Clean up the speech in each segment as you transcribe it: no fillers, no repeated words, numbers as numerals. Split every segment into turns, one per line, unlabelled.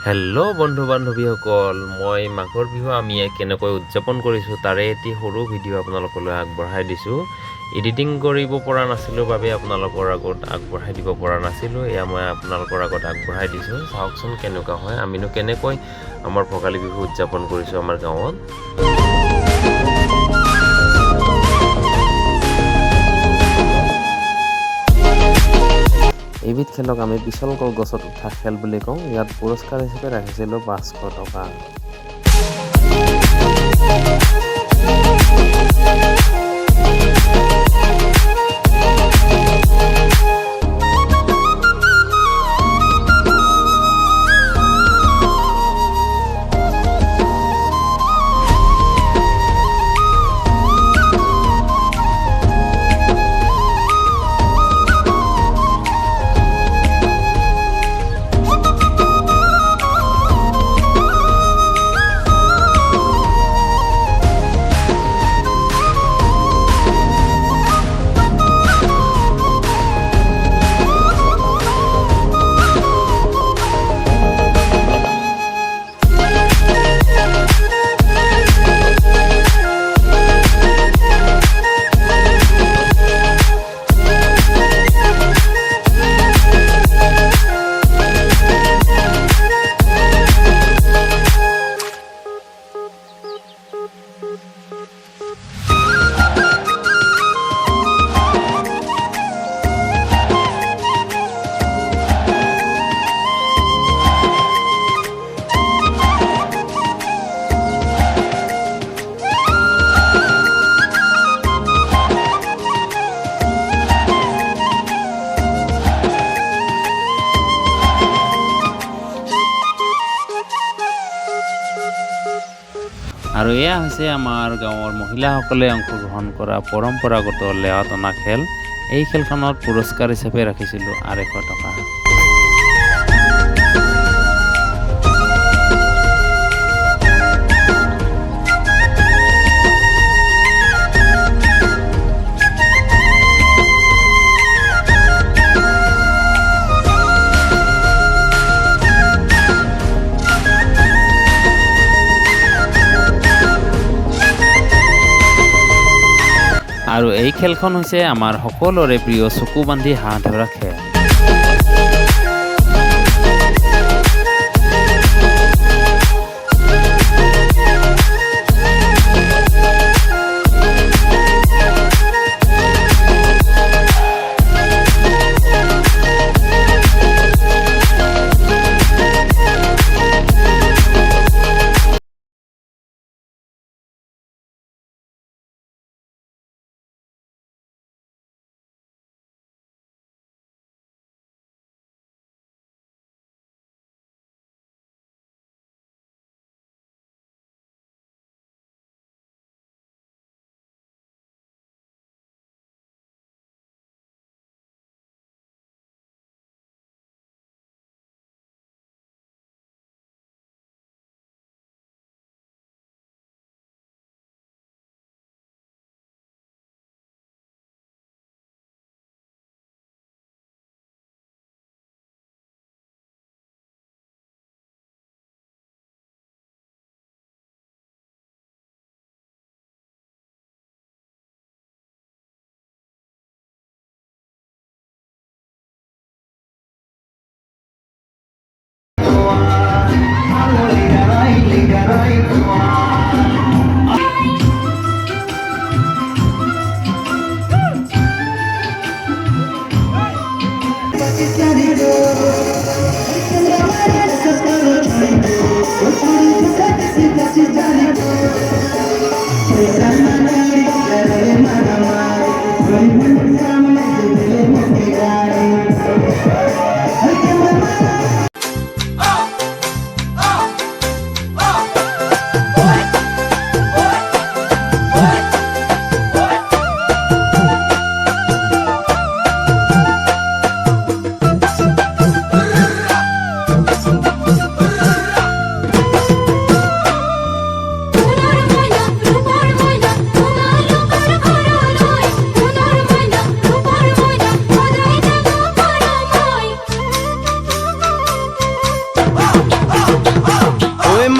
Hello' বন্ধু বান্ধৱীসকল, মই মাঘৰ বিহু আমি কেনেকৈ উদযাপন কৰিছোঁ তাৰে এটি সৰু ভিডিঅ' আপোনালোকলৈ আগবঢ়াই দিছোঁ। এডিটিং কৰিব পৰা নাছিলোঁ বাবে আপোনালোকৰ আগত আগবঢ়াই দিব পৰা নাছিলোঁ। এয়া মই আপোনালোকৰ আগত আগবঢ়াই দিছোঁ। চাওকচোন কেনেকুৱা হয়, আমিনো কেনেকৈ আমাৰ ভোগালী বিহু উদযাপন কৰিছোঁ আমাৰ গাঁৱত। এইবিধ খেলক আমি পিছল কলগছত উঠা খেল বুলি কওঁ। ইয়াত পুৰস্কাৰ হিচাপে ৰাখিছিলোঁ 500 টকা। আৰু এয়া হৈছে আমাৰ গাঁৱৰ মহিলাসকলে অংশগ্ৰহণ কৰা পৰম্পৰাগত লেৱা টনা খেল। এই খেলখনত পুৰস্কাৰ হিচাপে ৰাখিছিলোঁ 250 টকা। আৰু এই খেলখন হৈছে আমাৰ সকলোৰে প্ৰিয় চকু বান্ধি হাঁহ ধৰা খেল।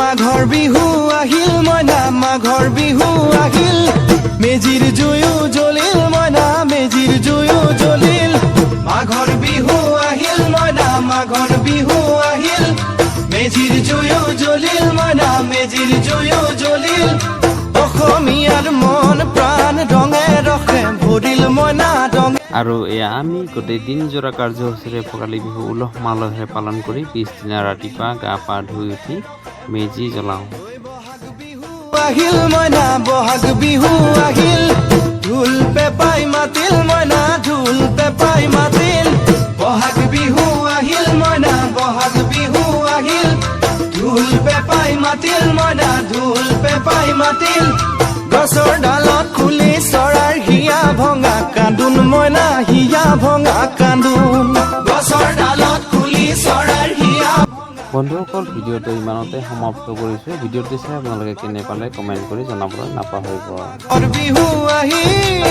মাঘৰ বিহু আহিল মইনা মাঘৰ বিহু আহিল মেজিৰ জুয়ো জ্বলিল মইনা মেজিৰ জুয়ো জ্বলিল মাঘৰ বিহু আহিল মইনা মাঘৰ বিহু আহিল মেজিৰ জুয়ো জ্বলিল মইনা মেজিৰ জুয়ো জ্বলিল অসমীয়াৰ মন প্ৰাণ ৰঙে ৰসে ভৰিল মইনা ৰঙে।
আৰু এয়া আমি গোটেই দিনজোৰা কাৰ্যসূচীৰে ভোগালী বিহু উলহ মালহেৰে পালন কৰি পিছদিনা ৰাতিপুৱা গা পা ধুই উঠি মেজি জ্বলাওঁ।
আহিল মইনা বহাগ বিহু আহিল ঢোল পেপাই মাতিল মইনা ঢোল পেপাই মাতিল বহাগ বিহু আহিল মইনা বহাগ বিহু আহিল ঢোল পেপাই মাতিল মইনা ঢোল পেপাই মাতিল গছৰ ডালত খুলি চৰাৰ হিয়া ভঙা কান্দোন মইনা হিয়া ভঙা কান্দোন গছৰ ডালত খুলি চৰাৰ হিয়া।
বন্ধুসকল ভিডিঅ'টো ইমানতে সমাপ্ত কৰিছোঁ। ভিডিঅ'টো চাই আপোনালোকে কেনে পালে কমেণ্ট কৰি জনাবলৈ নাপাহৰিব।
বিহু আহিল